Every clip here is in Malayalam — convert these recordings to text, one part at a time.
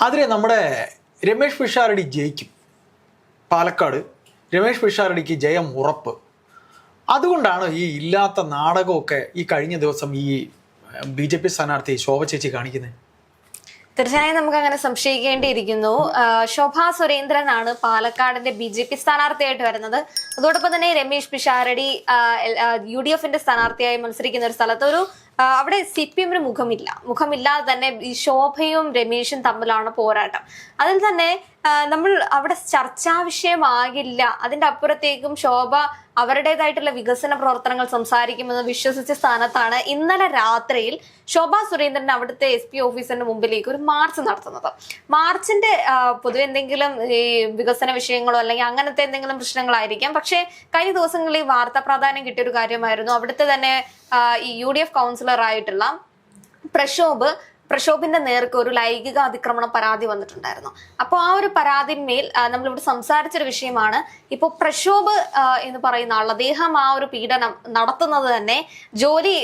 അതിന് നമ്മുടെ രമേഷ് പിഷാരടി ജയിക്കും. പാലക്കാട് രമേഷ് പിഷാരടിക്ക് ജയം ഉറപ്പ്. അതുകൊണ്ടാണ് ഈ ഇല്ലാത്ത നാടകമൊക്കെ ഈ കഴിഞ്ഞ ദിവസം ഈ BJP സ്ഥാനാർത്ഥി ശോഭ ചേച്ചി കാണിക്കുന്നത്. തീർച്ചയായും നമുക്ക് അങ്ങനെ സംശയിക്കേണ്ടിയിരിക്കുന്നു. ശോഭാ സുരേന്ദ്രനാണ് പാലക്കാടിന്റെ BJP സ്ഥാനാർത്ഥിയായിട്ട് വരുന്നത്. അതോടൊപ്പം തന്നെ രമേഷ് പിഷാരടി UDF-ന്റെ സ്ഥാനാർത്ഥിയായി മത്സരിക്കുന്ന ഒരു സ്ഥലത്ത് അവിടെ CPM മുഖമില്ലാതെ തന്നെ ഈ ശോഭയും രമേഷും തമ്മിലാണ് പോരാട്ടം. അതിൽ തന്നെ നമ്മൾ അവിടെ ചർച്ചാ വിഷയമാകില്ല. അതിന്റെ അപ്പുറത്തേക്കും ശോഭ അവരുടേതായിട്ടുള്ള വികസന പ്രവർത്തനങ്ങൾ സംസാരിക്കുമെന്ന് വിശ്വസിച്ച സ്ഥാനത്താണ് ഇന്നലെ രാത്രിയിൽ ശോഭാ സുരേന്ദ്രൻ അവിടുത്തെ SP ഓഫീസിന്റെ മുമ്പിലേക്ക് ഒരു മാർച്ച് നടത്തുന്നത്. മാർച്ചിന്റെ പൊതുവെ എന്തെങ്കിലും ഈ വികസന വിഷയങ്ങളോ അല്ലെങ്കിൽ അങ്ങനത്തെ എന്തെങ്കിലും പ്രശ്നങ്ങളായിരിക്കാം. പക്ഷേ കഴിഞ്ഞ ദിവസങ്ങളിൽ വാർത്താ പ്രാധാന്യം കിട്ടിയ ഒരു കാര്യമായിരുന്നു അവിടുത്തെ തന്നെ ഈ UDF കൗൺസിലർ ആയിട്ടുള്ള പ്രക്ഷോഭിന്റെ നേർക്ക് ഒരു ലൈംഗിക അതിക്രമണം പരാതി വന്നിട്ടുണ്ടായിരുന്നു. അപ്പോൾ ആ ഒരു പരാതിന്മേൽ നമ്മളിവിടെ സംസാരിച്ചൊരു വിഷയമാണ്. ഇപ്പോൾ പ്രക്ഷോഭ് എന്ന് പറയുന്ന ആൾ അദ്ദേഹം ആ ഒരു പീഡനം നടത്തുന്നത് തന്നെ ജോലി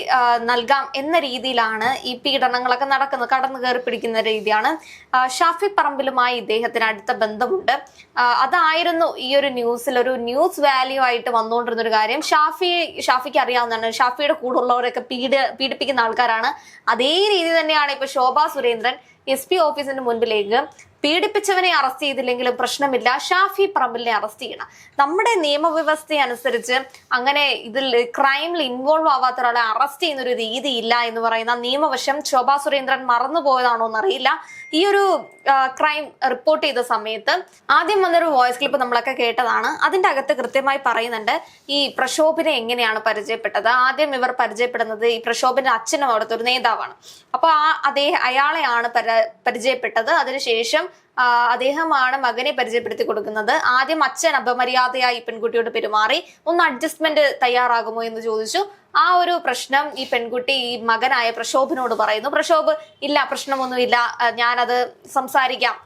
നൽകാം എന്ന രീതിയിലാണ് ഈ പീഡനങ്ങളൊക്കെ നടക്കുന്നത്. കടന്നു കയറി പിടിക്കുന്ന രീതിയാണ്. ഷാഫി പറമ്പിലുമായി ഇദ്ദേഹത്തിന് അടുത്ത ബന്ധമുണ്ട്. അതായിരുന്നു ഈ ഒരു ന്യൂസിൽ ഒരു ന്യൂസ് വാല്യൂ ആയിട്ട് വന്നുകൊണ്ടിരുന്ന ഒരു കാര്യം. ഷാഫിക്ക് അറിയാവുന്നതാണ്. ഷാഫിയുടെ കൂടെ ഉള്ളവരൊക്കെ പീഡിപ്പിക്കുന്ന ആൾക്കാരാണ്. അതേ രീതി തന്നെയാണ് ഇപ്പൊ ശോഭാ സുരേന്ദ്രൻ SP ഓഫീസിന്റെ മുൻപിലേക്ക് പീഡിപ്പിച്ചവനെ അറസ്റ്റ് ചെയ്തില്ലെങ്കിലും പ്രശ്നമില്ല, ഷാഫി പറമ്പിലിനെ അറസ്റ്റ് ചെയ്യണം. നമ്മുടെ നിയമവ്യവസ്ഥ അനുസരിച്ച് അങ്ങനെ ഇതിൽ ക്രൈമിൽ ഇൻവോൾവ് ആവാത്ത ഒരാളെ അറസ്റ്റ് ചെയ്യുന്ന ഒരു രീതിയില്ല എന്ന് പറയുന്ന നിയമവശം ശോഭാ സുരേന്ദ്രൻ മറന്നുപോയതാണോ എന്നറിയില്ല. ഈ ഒരു ക്രൈം റിപ്പോർട്ട് ചെയ്ത സമയത്ത് ആദ്യം വന്നൊരു വോയിസ് ക്ലിപ്പ് നമ്മളൊക്കെ കേട്ടതാണ്. അതിന്റെ അകത്ത് കൃത്യമായി പറയുന്നുണ്ട് ഈ പ്രക്ഷോഭിനെ എങ്ങനെയാണ് പരിചയപ്പെട്ടത്. ആദ്യം ഇവർ പരിചയപ്പെടുന്നത് ഈ പ്രക്ഷോഭിന്റെ അച്ഛനും അവിടുത്തെ ഒരു നേതാവാണ്. അപ്പൊ അയാളെയാണ് പരിചയപ്പെട്ടത്. അതിനുശേഷം അദ്ദേഹമാണ് മകനെ പരിചയപ്പെടുത്തി കൊടുക്കുന്നത്. ആദ്യം അച്ഛൻ അപമര്യാദയായി പെൺകുട്ടിയോട് പെരുമാറി, ഒന്ന് അഡ്ജസ്റ്റ്മെന്റ് തയ്യാറാകുമോ എന്ന് ചോദിച്ചു. ആ ഒരു പ്രശ്നം ഈ പെൺകുട്ടി ഈ മകനായ പ്രക്ഷോഭിനോട് പറയുന്നു. പ്രക്ഷോഭ് ഇല്ല, പ്രശ്നമൊന്നുമില്ല, ഞാനത് സംസാരിക്കാം,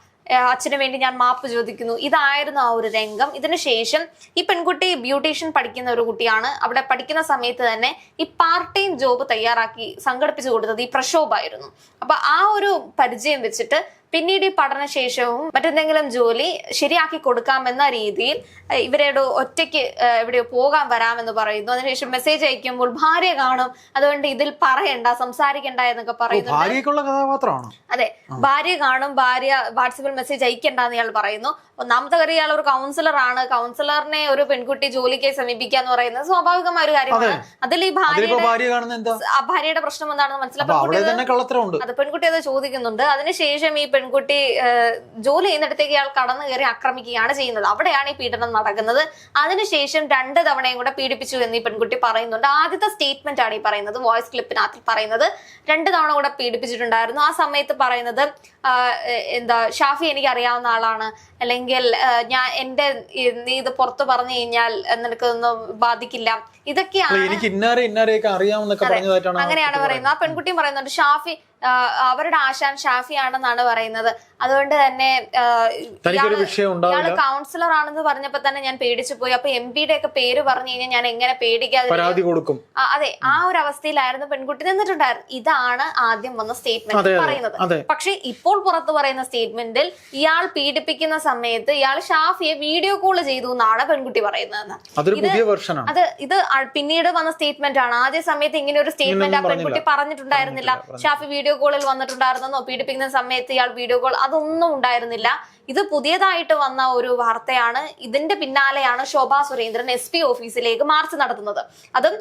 അച്ഛന് വേണ്ടി ഞാൻ മാപ്പ് ചോദിക്കുന്നു. ഇതായിരുന്നു ആ ഒരു രംഗം. ഇതിനുശേഷം ഈ പെൺകുട്ടി ബ്യൂട്ടീഷ്യൻ പഠിക്കുന്ന ഒരു കുട്ടിയാണ്. അവിടെ പഠിക്കുന്ന സമയത്ത് തന്നെ ഈ പാർട്ട് ടൈം ജോബ് തയ്യാറാക്കി സംഘടിപ്പിച്ചു കൊടുത്തത് ഈ പ്രക്ഷോഭായിരുന്നു. അപ്പൊ ആ ഒരു പരിചയം വെച്ചിട്ട് പിന്നീട് ഈ പഠനശേഷവും മറ്റെന്തെങ്കിലും ജോലി ശരിയാക്കി കൊടുക്കാമെന്ന രീതിയിൽ ഇവരോട് ഒറ്റയ്ക്ക് എവിടെയോ പോകാൻ വരാമെന്ന് പറയുന്നു. അതിനുശേഷം മെസ്സേജ് അയക്കുമ്പോൾ ഭാര്യ കാണും, അതുകൊണ്ട് ഇതിൽ പറയണ്ട, സംസാരിക്കണ്ട എന്നൊക്കെ പറയുന്നു. അതെ, ഭാര്യ കാണും, ഭാര്യ വാട്സപ്പിൽ മെസ്സേജ് അയക്കണ്ടെന്ന് ഇയാൾ പറയുന്നു. ഒന്നാമത്തെ കാര്യം ഇയാൾ ഒരു കൗൺസിലർ ആണ്. കൗൺസിലറിനെ ഒരു പെൺകുട്ടി ജോലിക്കായി സമീപിക്കുക എന്ന് പറയുന്നത് സ്വാഭാവികമായ ഒരു കാര്യമാണ്. അതിൽ ഈ ഭാര്യയുടെ പ്രശ്നം എന്താണെന്ന് മനസ്സിലാക്കാൻ അത് പെൺകുട്ടി അത് ചോദിക്കുന്നുണ്ട്. അതിനുശേഷം ഈ പെൺകുട്ടി ജോലി ചെയ്യുന്നിടത്തേക്ക് ഇയാൾ കടന്നു കയറി ആക്രമിക്കുകയാണ് ചെയ്യുന്നത്. അവിടെയാണ് ഈ പീഡനം നടക്കുന്നത്. അതിനുശേഷം 2 തവണയും കൂടെ പീഡിപ്പിച്ചു എന്ന് ഈ പെൺകുട്ടി പറയുന്നുണ്ട്. ആദ്യത്തെ സ്റ്റേറ്റ്മെന്റ് ആണ് ഈ പറയുന്നത്, വോയിസ് ക്ലിപ്പിനകത്ത് പറയുന്നത് 2 തവണ കൂടെ പീഡിപ്പിച്ചിട്ടുണ്ടായിരുന്നു. ആ സമയത്ത് പറയുന്നത് ഷാഫി എനിക്ക് അറിയാവുന്ന ആളാണ്, അല്ലെങ്കിൽ നീ ഇത് പുറത്ത് പറഞ്ഞു കഴിഞ്ഞാൽ നിനക്കൊന്നും ബാധിക്കില്ല, ഇതൊക്കെയാണ് അങ്ങനെയാണ് പറയുന്നത്. ആ പെൺകുട്ടിയും പറയുന്നുണ്ട് ഷാഫി അവരുടെ ആശാൻ ഷാഫി ആണെന്നാണ് പറയുന്നത്. അതുകൊണ്ട് തന്നെ ഇയാള് കൗൺസിലർ ആണെന്ന് പറഞ്ഞപ്പോ തന്നെ ഞാൻ പേടിച്ചു പോയി. അപ്പൊ MP-യുടെ ഒക്കെ പേര് പറഞ്ഞു കഴിഞ്ഞാൽ ഞാൻ എങ്ങനെ പേടിക്കാതെ കൊടുക്കും. അതെ, ആ ഒരു അവസ്ഥയിലായിരുന്നു പെൺകുട്ടി നിന്നിട്ടുണ്ടായിരുന്നു. ഇതാണ് ആദ്യം വന്ന സ്റ്റേറ്റ്മെന്റ് പറയുന്നത്. പക്ഷെ ഇപ്പോൾ പുറത്തു പറയുന്ന സ്റ്റേറ്റ്മെന്റിൽ ഇയാൾ പീഡിപ്പിക്കുന്ന സമയത്ത് ഇയാൾ ഷാഫിയെ വീഡിയോ കോൾ ചെയ്തു എന്നാണ് പെൺകുട്ടി പറയുന്നത്. ഇത് പിന്നീട് വന്ന സ്റ്റേറ്റ്മെന്റ് ആണ്. ആദ്യ സമയത്ത് ഇങ്ങനെ ഒരു സ്റ്റേറ്റ്മെന്റ് ആ പെൺകുട്ടി പറഞ്ഞിട്ടുണ്ടായിരുന്നില്ല. ഷാഫി വീഡിയോ കോളിൽ വന്നിട്ടുണ്ടായിരുന്നോ, പീഡിപ്പിക്കുന്ന സമയത്ത് ഇയാൾ വീഡിയോ കോൾ, അതൊന്നും ഉണ്ടായിരുന്നില്ല. ഇത് പുതിയതായിട്ട് വന്ന ഒരു വാർത്തയാണ്. ഇതിന്റെ പിന്നാലെയാണ് ശോഭാ സുരേന്ദ്രൻ SP ഓഫീസിലേക്ക് മാർച്ച് നടത്തുന്നത്. അതും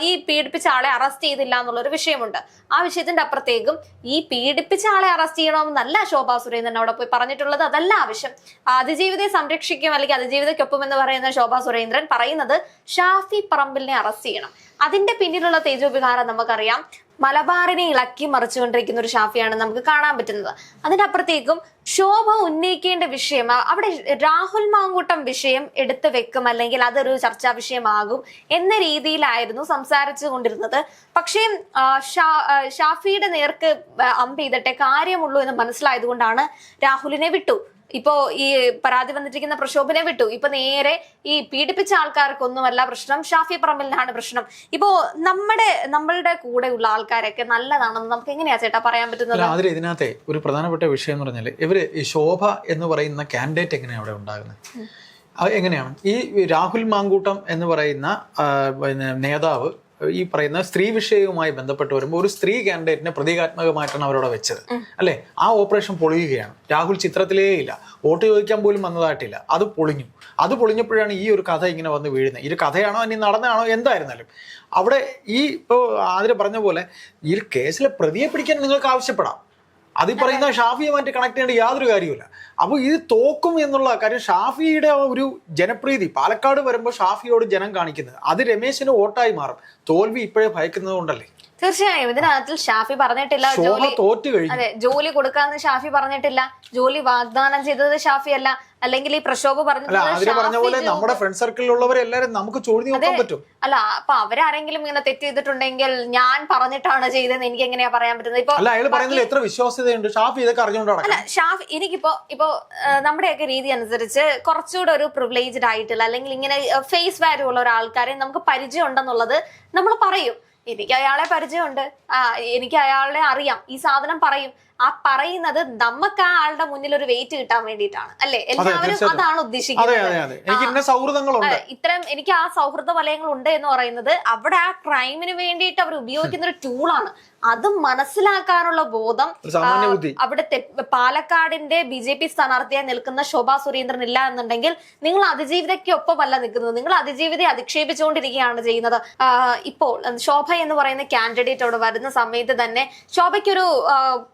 ഈ പീഡിപ്പിച്ച ആളെ അറസ്റ്റ് ചെയ്തില്ല എന്നുള്ളൊരു വിഷയമുണ്ട്. ആ വിഷയത്തിന്റെ അപ്പുറത്തേക്കും ഈ പീഡിപ്പിച്ച ആളെ അറസ്റ്റ് ചെയ്യണമെന്നല്ല ശോഭാ സുരേന്ദ്രൻ അവിടെ പോയി പറഞ്ഞിട്ടുള്ളത്. അതല്ല ആവശ്യം. അതിജീവിതയെ സംരക്ഷിക്കും അല്ലെങ്കിൽ അതിജീവിതയ്ക്കൊപ്പം എന്ന് പറയുന്ന ശോഭാ സുരേന്ദ്രൻ പറയുന്നത് ഷാഫി പറമ്പിലിനെ അറസ്റ്റ് ചെയ്യണം. അതിന്റെ പിന്നിലുള്ള തേജോവികാരം നമുക്കറിയാം. മലബാറിനെ ഇളക്കി മറിച്ചുകൊണ്ടിരിക്കുന്ന ഒരു ഷാഫിയാണ് നമുക്ക് കാണാൻ പറ്റുന്നത്. അതിന്റെ അപ്പുറത്തേക്കും ശോഭ ഉന്നയിക്കേണ്ട വിഷയം, അവിടെ രാഹുൽ മാങ്കൂട്ടം വിഷയം എടുത്തു വെക്കും, അല്ലെങ്കിൽ അതൊരു ചർച്ചാ വിഷയമാകും എന്ന രീതിയിലായിരുന്നു സംസാരിച്ചു കൊണ്ടിരുന്നത്. പക്ഷേ ഷാഫിയുടെ നേർക്ക് അമ്പ് ചെയ്തിട്ടേ കാര്യമുള്ളൂ എന്ന് മനസ്സിലായതുകൊണ്ടാണ് രാഹുലിനെ വിട്ടു. ഇപ്പോ ഈ പരാതി വന്നിരിക്കുന്ന പ്രക്ഷോഭനെ വിട്ടു. ഇപ്പൊ നേരെ ഈ പീഡിപ്പിച്ച ആൾക്കാർക്കൊന്നുമല്ല പ്രശ്നം, ഷാഫി പറമ്പലിനാണ് പ്രശ്നം. ഇപ്പോ നമ്മളുടെ കൂടെയുള്ള ആൾക്കാരൊക്കെ നല്ലതാണെന്ന് നമുക്ക് എങ്ങനെയാ ചേട്ടാ പറയാൻ പറ്റുന്നത്? അതിൽ ഇതിനകത്തെ ഒരു പ്രധാനപ്പെട്ട വിഷയം എന്ന് പറഞ്ഞാൽ ഇവര് ഈ ശോഭ എന്ന് പറയുന്ന കാൻഡിഡേറ്റ് എങ്ങനെയാണ് അവിടെ ഉണ്ടാകുന്നത്? എങ്ങനെയാണ് ഈ രാഹുൽ മാങ്കൂട്ടം എന്ന് പറയുന്ന നേതാവ് ഈ പറയുന്ന സ്ത്രീ വിഷയവുമായി ബന്ധപ്പെട്ട് വരുമ്പോൾ ഒരു സ്ത്രീ കാൻഡിഡേറ്റിനെ പ്രതീകാത്മകമായിട്ടാണ് അവരവിടെ വെച്ചത് അല്ലെ? ആ ഓപ്പറേഷൻ പൊളിയുകയാണ്. രാഹുൽ ചിത്രത്തിലേ ഇല്ല, വോട്ട് ചോദിക്കാൻ പോലും വന്നതായിട്ടില്ല. അത് പൊളിഞ്ഞു. അത് പൊളിഞ്ഞപ്പോഴാണ് ഈ ഒരു കഥ ഇങ്ങനെ വന്ന് വീഴുന്നത്. ഈ കഥയാണോ ഇനി നടന്നതാണോ എന്തായിരുന്നാലും അവിടെ ഈ ഇപ്പോൾ ആദ്യം പറഞ്ഞ പോലെ ഈ കേസിലെ പ്രതിയെ പിടിക്കാൻ നിങ്ങൾക്ക് ആവശ്യപ്പെടാം. അത് പറയുന്ന ഷാഫിയുമായിട്ട് കണക്ട് ചെയ്യേണ്ട യാതൊരു കാര്യമില്ല. അപ്പോൾ ഇത് തോക്കും എന്നുള്ള കാര്യം ഷാഫിയുടെ ഒരു ജനപ്രീതി പാലക്കാട് വരുമ്പോൾ ഷാഫിയോട് ജനം കാണിക്കുന്നത് അത് രമേശിന് വോട്ടായി മാറും. തോൽവി ഇപ്പോഴേ ഭയക്കുന്നത് കൊണ്ടല്ലേ? തീർച്ചയായും ഇതിനകത്തിൽ ഷാഫി പറഞ്ഞിട്ടില്ല അതെ ജോലി കൊടുക്കാന്ന് ഷാഫി പറഞ്ഞിട്ടില്ല. ജോലി വാഗ്ദാനം ചെയ്തത് ഷാഫി അല്ല. അല്ലെങ്കിൽ ഈ പ്രക്ഷോഭം പറഞ്ഞ പോലെ നമ്മുടെ ഫ്രണ്ട് സർക്കിളിലുള്ളവരെല്ലാരും നമുക്ക് ചോദ്യം നോക്കാൻ പറ്റും. അല്ല അപ്പൊ അവരാരെങ്കിലും ഇങ്ങനെ തെറ്റ് ചെയ്തിട്ടുണ്ടെങ്കിൽ ഞാൻ പറഞ്ഞിട്ടാണ് ചെയ്തതെന്ന് എനിക്ക് എങ്ങനെയാ പറയാൻ പറ്റുന്നത്? ഇപ്പൊ അയാൾ പറയുന്നതിൽ എത്ര വിശ്വാസ്യതയുണ്ട്? ഷാഫി ഇതൊക്കെ അറിഞ്ഞുകൊണ്ടാണ്. അല്ല ഷാഫി ഇപ്പൊ നമ്മുടെയൊക്കെ രീതി അനുസരിച്ച് കുറച്ചുകൂടെ ഒരു പ്രിവിലേജ്ഡ് ആയിട്ടുള്ള അല്ലെങ്കിൽ ഇങ്ങനെ ഫേസ് വാല്യൂ ഉള്ള ഒരാൾക്കാരെ നമുക്ക് പരിചയം ഉണ്ടെന്നുള്ളത് നമ്മൾ പറയും. എനിക്ക് അയാളെ പരിചയമുണ്ട്, എനിക്ക് അയാളെ അറിയാം, ഈ സാധനം പറയും. ആ പറയുന്നത് നമുക്ക് ആ ആളുടെ മുന്നിൽ ഒരു വെയിറ്റ് കിട്ടാൻ വേണ്ടിയിട്ടാണ് അല്ലെ? എല്ലാവരും അതാണ് ഉദ്ദേശിക്കുന്നത്. ഇത്തരം എനിക്ക് ആ സൗഹൃദ വലയങ്ങൾ ഉണ്ട് എന്ന് പറയുന്നത് അവിടെ ആ ക്രൈമിന് വേണ്ടിയിട്ട് അവർ ഉപയോഗിക്കുന്ന ഒരു ടൂളാണ്. അത് മനസ്സിലാക്കാനുള്ള ബോധം അവിടുത്തെ പാലക്കാടിന്റെ BJP സ്ഥാനാർത്ഥിയായി നിൽക്കുന്ന ശോഭാ സുരേന്ദ്രൻ ഇല്ല എന്നുണ്ടെങ്കിൽ നിങ്ങൾ അതിജീവിതയ്ക്കൊപ്പമല്ല നിൽക്കുന്നത്, നിങ്ങൾ അതിജീവിതയെ അധിക്ഷേപിച്ചുകൊണ്ടിരിക്കുകയാണ് ചെയ്യുന്നത്. ഇപ്പോൾ ശോഭ എന്ന് പറയുന്ന കാൻഡിഡേറ്റ് അവിടെ വരുന്ന സമയത്ത് തന്നെ ശോഭയ്ക്കൊരു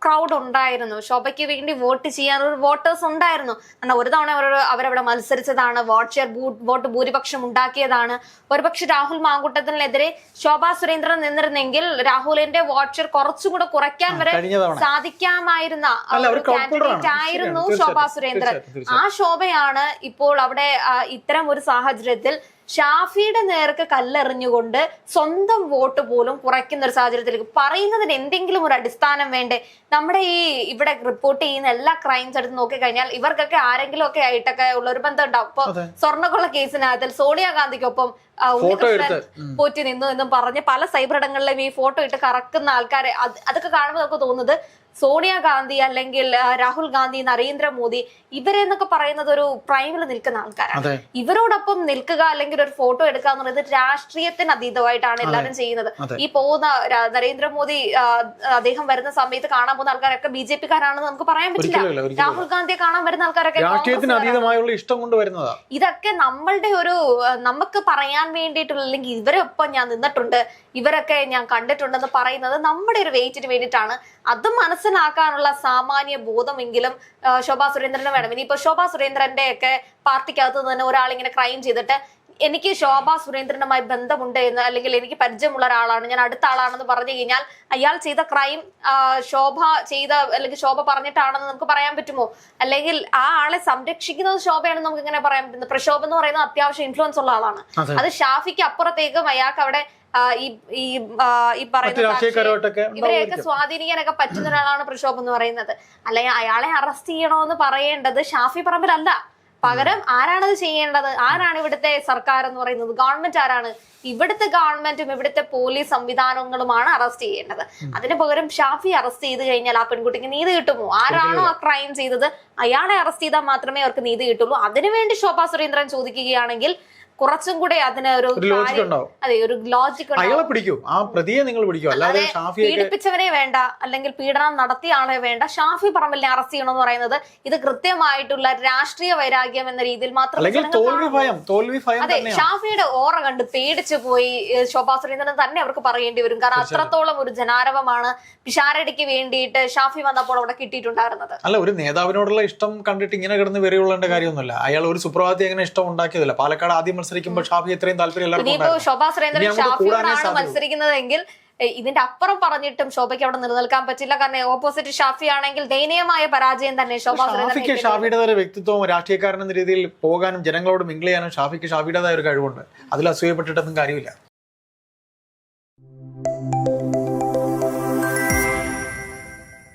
ക്രൗഡ് ഉണ്ടായിരുന്നു. ശോഭയ്ക്ക് വേണ്ടി വോട്ട് ചെയ്യാൻ ഒരു വോട്ടേഴ്സ് ഉണ്ടായിരുന്നു. കാരണം ഒരു തവണ അവരവിടെ മത്സരിച്ചതാണ്, വോട്ട് ഭൂരിപക്ഷം ഉണ്ടാക്കിയതാണ്. ഒരുപക്ഷെ രാഹുൽ മാങ്കൂട്ടത്തിനെതിരെ ശോഭാ സുരേന്ദ്രൻ നിന്നിരുന്നെങ്കിൽ രാഹുലിന്റെ വോട്ട് കുറച്ചുകൂടെ കുറയ്ക്കാൻ വരെ സാധിക്കാമായിരുന്ന കാൻഡിഡേറ്റ് ആയിരുന്നു ശോഭാ സുരേന്ദ്രൻ. ആ ശോഭയാണ് ഇപ്പോൾ അവിടെ ഇത്തരം ഒരു സാഹചര്യത്തിൽ ഷാഫിയുടെ നേർക്ക് കല്ലെറിഞ്ഞുകൊണ്ട് സ്വന്തം വോട്ട് പോലും കുറയ്ക്കുന്ന ഒരു സാഹചര്യത്തിലേക്ക് പറയുന്നതിന് എന്തെങ്കിലും ഒരു അടിസ്ഥാനം വേണ്ടേ? നമ്മുടെ ഈ ഇവിടെ റിപ്പോർട്ട് ചെയ്യുന്ന എല്ലാ ക്രൈംസ് എടുത്ത് നോക്കിക്കഴിഞ്ഞാൽ ഇവർക്കൊക്കെ ആരെങ്കിലും ഒക്കെ ആയിട്ടൊക്കെ ഉള്ള ഒരു ബന്ധം ഉണ്ടാവും. ഇപ്പൊ സ്വർണ്ണക്കൊള്ള കേസിനകത്തിൽ സോണിയാഗാന്ധിക്കൊപ്പം പോറ്റി നിന്നു എന്നും പറഞ്ഞ് പല സൈബർ ഇടങ്ങളിലും ഈ ഫോട്ടോ ഇട്ട് കറക്കുന്ന ആൾക്കാരെ അതൊക്കെ കാണുമ്പോൾ നമുക്ക് തോന്നുന്നത് സോണിയാഗാന്ധി അല്ലെങ്കിൽ രാഹുൽ ഗാന്ധി, നരേന്ദ്രമോദി ഇവരെന്നൊക്കെ പറയുന്നത് ഒരു പ്രൈമിൽ നിൽക്കുന്ന ആൾക്കാരാണ്. ഇവരോടൊപ്പം നിൽക്കുക അല്ലെങ്കിൽ ഒരു ഫോട്ടോ എടുക്കുക എന്ന് പറയുന്നത് രാഷ്ട്രീയത്തിന് അതീതമായിട്ടാണ് എല്ലാവരും ചെയ്യുന്നത്. ഈ പോകുന്ന നരേന്ദ്രമോദി അദ്ദേഹം വരുന്ന സമയത്ത് കാണാൻ പോകുന്ന ആൾക്കാരൊക്കെ BJP-കാരാണെന്ന് നമുക്ക് പറയാൻ പറ്റില്ല. രാഹുൽ ഗാന്ധിയെ കാണാൻ വരുന്ന ആൾക്കാരൊക്കെ ഇതൊക്കെ നമ്മളുടെ ഒരു നമുക്ക് പറയാൻ വേണ്ടിയിട്ടുള്ള അല്ലെങ്കിൽ ഇവരെ ഒപ്പം ഞാൻ നിന്നിട്ടുണ്ട്, ഇവരൊക്കെ ഞാൻ കണ്ടിട്ടുണ്ടെന്ന് പറയുന്നത് നമ്മുടെ ഒരു വെയിറ്റിന് വേണ്ടിയിട്ടാണ്. അത് മനസ്സിലാക്കാനുള്ള സാമാന്യ ബോധമെങ്കിലും ശോഭാ സുരേന്ദ്രന് വേണം. ഇനിയിപ്പോ ശോഭാ സുരേന്ദ്രന്റെ ഒക്കെ പാർട്ടിക്കകത്ത് തന്നെ ഒരാളിങ്ങനെ ക്രൈം ചെയ്തിട്ട് എനിക്ക് ശോഭാ സുരേന്ദ്രനുമായി ബന്ധമുണ്ട് എന്ന് അല്ലെങ്കിൽ എനിക്ക് പരിചയമുള്ള ഒരാളാണ്, ഞാൻ അടുത്ത ആളാണെന്ന് പറഞ്ഞു കഴിഞ്ഞാൽ അയാൾ ചെയ്ത ക്രൈം ശോഭ ചെയ്ത അല്ലെങ്കിൽ ശോഭ പറഞ്ഞിട്ടാണെന്ന് നമുക്ക് പറയാൻ പറ്റുമോ? അല്ലെങ്കിൽ ആ ആളെ സംരക്ഷിക്കുന്നത് ശോഭയാണെന്ന് നമുക്ക് ഇങ്ങനെ പറയാൻ പറ്റുന്നത്? പ്രക്ഷോഭം എന്ന് പറയുന്നത് അത്യാവശ്യം ഇൻഫ്ലുവൻസ് ഉള്ള ആളാണ്. അത് ഷാഫിക്ക് അപ്പുറത്തേക്കും അയാൾക്ക് അവിടെ ഈ പറയുന്ന ഇവരെയൊക്കെ സ്വാധീനിക്കാനൊക്കെ പറ്റുന്ന ഒരാളാണ് പ്രക്ഷോഭം എന്ന് പറയുന്നത്. അല്ലെങ്കിൽ അയാളെ അറസ്റ്റ് ചെയ്യണമെന്ന് പറയേണ്ടത് ഷാഫി പറമ്പിലല്ല. പകരം ആരാണത് ചെയ്യേണ്ടത്? ആരാണ് ഇവിടുത്തെ സർക്കാർ എന്ന് പറയുന്നത്? ഗവൺമെന്റ് ആരാണ്? ഇവിടുത്തെ ഗവൺമെന്റും ഇവിടുത്തെ പോലീസ് സംവിധാനങ്ങളുമാണ് അറസ്റ്റ് ചെയ്യേണ്ടത്. അതിന് പകരം ഷാഫി അറസ്റ്റ് ചെയ്ത് കഴിഞ്ഞാൽ ആ പെൺകുട്ടിക്ക് നീതി കിട്ടുമോ? ആരാണോ ആ ക്രൈം ചെയ്തത് അയാളെ അറസ്റ്റ് ചെയ്താൽ മാത്രമേ അവർക്ക് നീതി കിട്ടുള്ളൂ. അതിനുവേണ്ടി ശോഭാ സുരേന്ദ്രൻ ചോദിക്കുകയാണെങ്കിൽ കുറച്ചും കൂടെ അതിന് ഒരു ലോജിക് പീഡിപ്പിച്ചവനെ വേണ്ട അല്ലെങ്കിൽ പീഡനം നടത്തിയ ആളെ വേണ്ട, ഷാഫി പറമ്പലിനെ അറസ്റ്റ് ചെയ്യണമെന്ന് പറയുന്നത് ഇത് കൃത്യമായിട്ടുള്ള രാഷ്ട്രീയ വൈരാഗ്യം എന്ന രീതിയിൽ മാത്രം. അതെ, ഷാഫിയുടെ ഓറ കണ്ട് പേടിച്ചു പോയി ശോഭാ സുരേന്ദ്രൻ തന്നെ അവർക്ക് പറയേണ്ടി വരും. കാരണം അത്രത്തോളം ഒരു ജനാരവമാണ് പിഷാരടിക്ക് വേണ്ടിയിട്ട് ഷാഫി വന്നപ്പോൾ അവിടെ കിട്ടിയിട്ടുണ്ടായിരുന്നത്. അല്ല, ഒരു നേതാവിനോടുള്ള ഇഷ്ടം കണ്ടിട്ട് ഇങ്ങനെ കിടന്ന് വെറിയുള്ളേണ്ട കാര്യമൊന്നുമില്ല. അയാൾ ഒരു സുപ്രഭാതി അങ്ങനെ ഇഷ്ടം ഉണ്ടാക്കിയതല്ല. പാലക്കാട് ആദ്യം മത്സരിക്കുമ്പോൾ ഷാഫി എത്രയും താല്പര്യം ശോഭാ സുരേന്ദ്രൻ ഷാഫിയോടാണ് മത്സരിക്കുന്നതെങ്കിൽ ഇതിന്റെ അപ്പുറം പറഞ്ഞിട്ടും ശോഭയ്ക്ക് അവിടെ നിലനിൽക്കാൻ പറ്റില്ല. കാരണം ഓപ്പോസിറ്റ് ഷാഫി ആണെങ്കിൽ ദയനീയമായ പരാജയം തന്നെ ശോഭാ സുരേന്ദ്രൻ. ഷാഫിയുടേതായ വ്യക്തിത്വവും രാഷ്ട്രീയക്കാരൻ എന്ന രീതിയിൽ പോകാനും ജനങ്ങളോട് മിങ്കിൾ ചെയ്യാനും ഷാഫിക്ക് ഷാഫിയുടേതായ ഒരു കഴിവുണ്ട്. അതിൽ അസൂയപ്പെട്ടിട്ടൊന്നും കാര്യമില്ല.